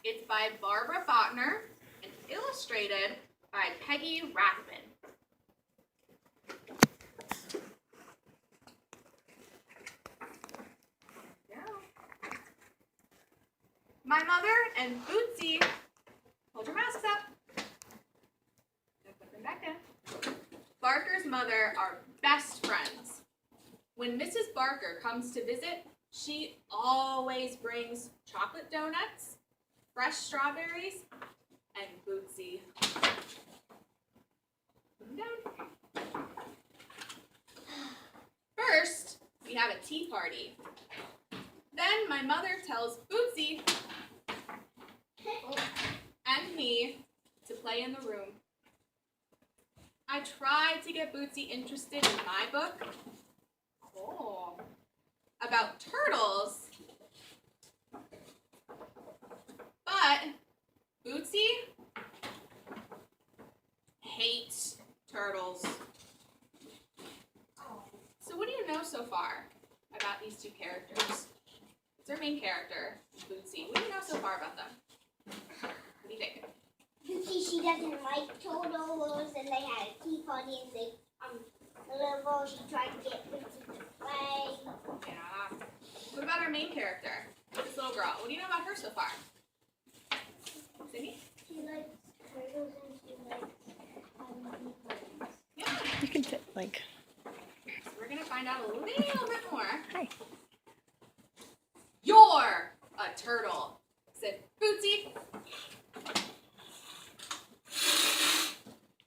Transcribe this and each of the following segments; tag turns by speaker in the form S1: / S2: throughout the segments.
S1: It's by Barbara Botner and illustrated by Peggy Rathman. My mother and Bootsy, hold your masks up. Put them back down. Barker's mother are best friends. When Mrs. Barker comes to visit, she always brings chocolate donuts, fresh strawberries, and Bootsy. Put them down. First, we have a tea party. Then my mother tells Bootsy and me to play in the room. I tried to get Bootsy interested in my book about turtles, but Bootsy hates turtles. So what do you know so far about these two characters? It's our main character, Bootsy. What do you know so far about them? What do you think?
S2: Bootsy, she doesn't like turtles, and they had a tea party, and they, the little girl, she tried to get Bootsy to play.
S1: Yeah. What about our main character, this little girl? What do you know about her so far? Sydney?
S2: She likes turtles, and she likes tea parties.
S1: Yeah.
S3: You can sit like.
S1: So we're gonna find out a little bit more.
S3: Hi.
S1: You're a turtle, said Bootsy.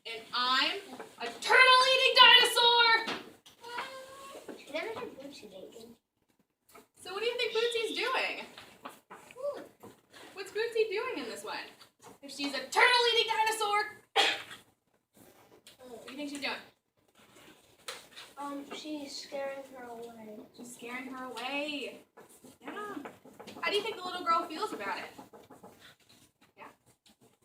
S1: And I'm a turtle-eating dinosaur.
S2: I never had Bootsy bacon.
S1: So what do you think Bootsy's doing? What's Bootsy doing in this one? If she's a turtle-eating dinosaur, what do you think she's doing?
S2: She's scaring her away.
S1: She's scaring her away. Yeah. How do you think the little girl feels about it? Yeah.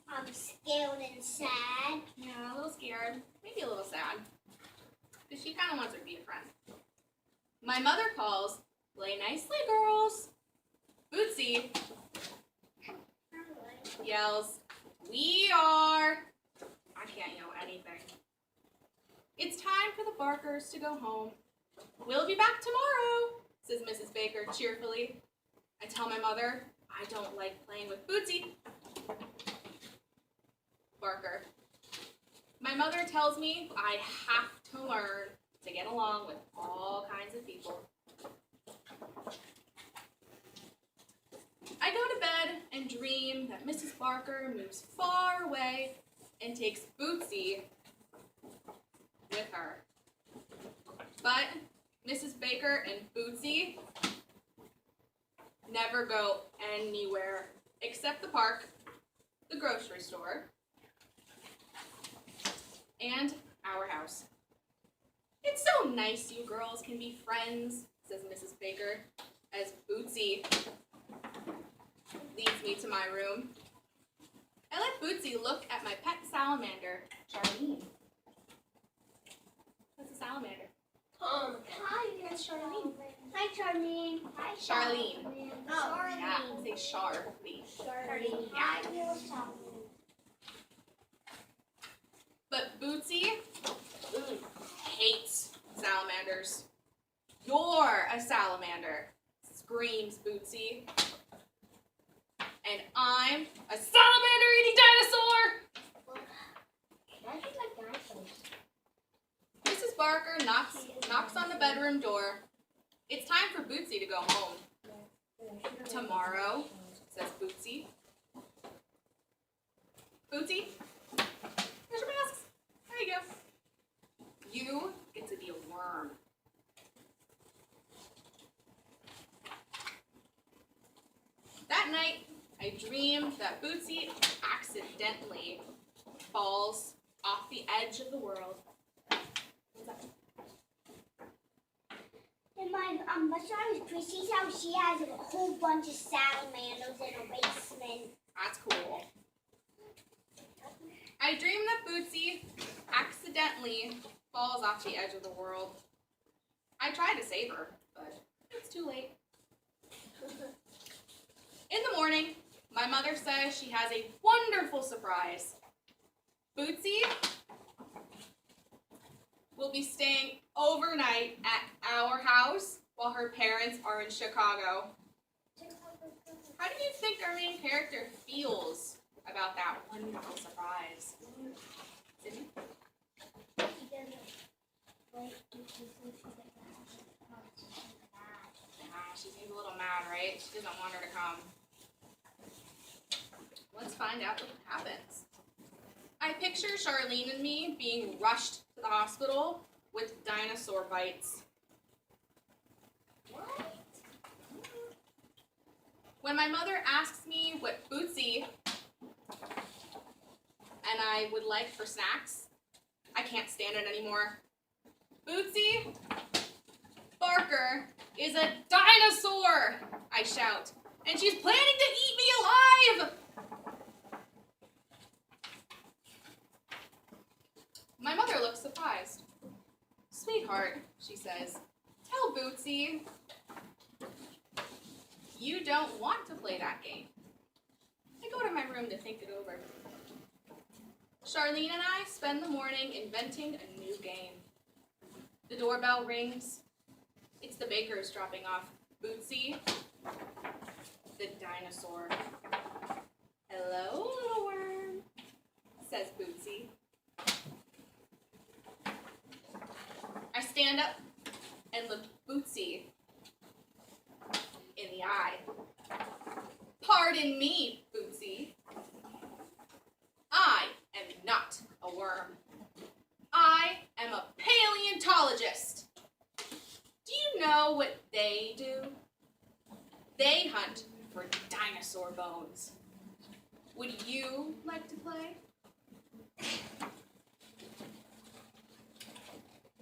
S2: I'm scared and sad.
S1: Yeah, a little scared. Maybe a little sad. Because she kind of wants her to be a friend. My mother calls, "Play nicely, girls." Bootsy yells, "We are." I can't yell anything. It's time for the Barkers to go home. "We'll be back tomorrow," says Mrs. Baker cheerfully. I tell my mother I don't like playing with Bootsy. Barker. My mother tells me I have to learn to get along with all kinds of people. I go to bed and dream that Mrs. Barker moves far away and takes Bootsy with her. But Mrs. Baker and Bootsy never go anywhere except the park, the grocery store, and our house. "It's so nice you girls can be friends," says Mrs. Baker, as Bootsy leads me to my room. I let Bootsy look at my pet salamander, Charlene. What's a salamander?
S2: Hi,
S1: That's Charlene.
S2: Hi, Charlene. Hi,
S1: Charlene.
S2: Oh,
S1: Yeah, say Charlene.
S2: Charlene.
S1: Yeah.
S2: Hi, Charlene.
S1: But Bootsy hates salamanders. "You're a salamander," screams Bootsy. "And I'm a salamander-eating dinosaur!"
S2: Why do you like dinosaurs?
S1: Mrs. Barker knocks on the bedroom door. "It's time for Bootsy to go home." "Tomorrow," says Bootsy. "Bootsy, here's your masks. There you go. You get to be a worm." That night, I dreamed that Bootsy accidentally falls off the edge of the world.
S2: In my best friend Chrissy's house, she has a whole bunch of salamanders in her basement.
S1: That's cool. I dream that Bootsy accidentally falls off the edge of the world. I try to save her, but it's too late. In the morning, my mother mother says she has a wonderful surprise. Bootsy will be staying overnight at our house while her parents are in Chicago. How do you think our main character feels about that wonderful surprise? Sydney? She seems a little mad, right? She doesn't want her to come. Let's find out what happens. I picture Charlene and me being rushed to the hospital with dinosaur bites.
S2: What?
S1: When my mother asks me what Bootsy and I would like for snacks, I can't stand it anymore. Bootsy Barker is a dinosaur, I shout, and she's planning to eat me alive! My mother looks surprised. Sweetheart, she says, tell Bootsy you don't want to play that game. I go to my room to think it over. Charlene and I spend the morning inventing a new game. The doorbell rings. It's the bakers dropping off Bootsy, the dinosaur. Hello, little worm, says Bootsy. I stand up and look Bootsy in the eye. Pardon me, Bootsy. I am not a worm. I am a paleontologist. Do you know what they do? They hunt for dinosaur bones. Would you like to play?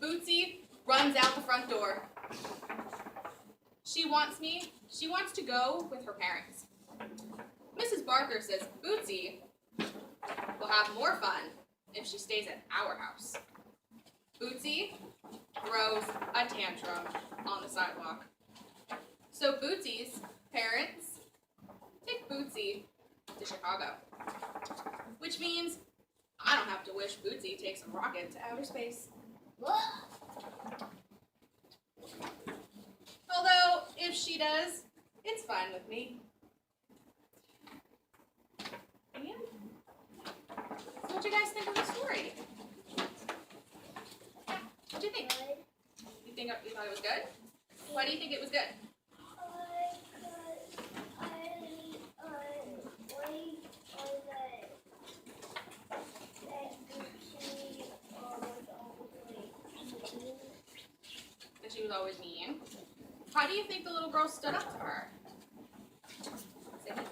S1: Bootsy runs out the front door. She wants to go with her parents. Mrs. Barker says Bootsy will have more fun if she stays at our house. Bootsy throws a tantrum on the sidewalk. So Bootsy's parents take Bootsy to Chicago, which means I don't have to wish Bootsy takes a rocket to outer space. Although, if she does, it's fine with me. And so what do you guys think of the story? Yeah, what do you think? You thought it was good? Why do you think it was good? That she was always mean. How do you think the little girl stood up to her? Sydney?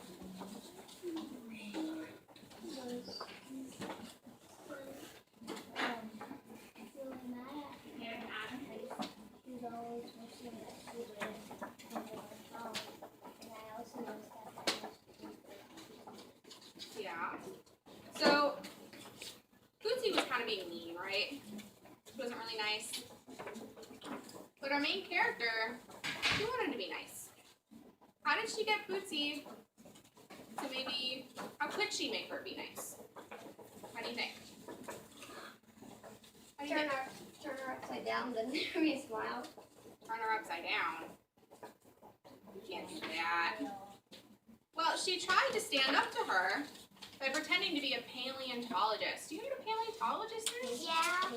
S1: Yeah. So, Bootsy was kind of being mean, right? She wasn't really nice. But our main character, she wanted to be nice. How did she get Bootsy to maybe, how could she make her be nice? How do you think? How do you think?
S2: Turn her upside down, then give me a smile.
S1: Turn her upside down. You can't do that. Well, she tried to stand up to her by pretending to be a paleontologist. Do you know what a paleontologist is?
S2: Yeah.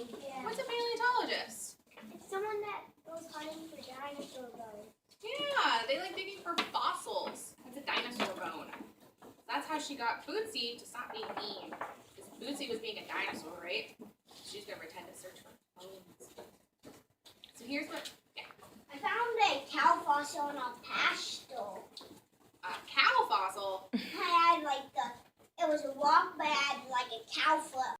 S1: What's a paleontologist?
S2: It's someone that goes hunting for dinosaur bones.
S1: Yeah, they like digging for fossils. That's a dinosaur bone. That's how she got Bootsy to stop being mean. Because Bootsy was being a dinosaur, right? She's going to pretend to search for bones. So here's what,
S2: I found a cow fossil on a pastel.
S1: a cow fossil.
S2: I had it was a rock, but I had like a cow foot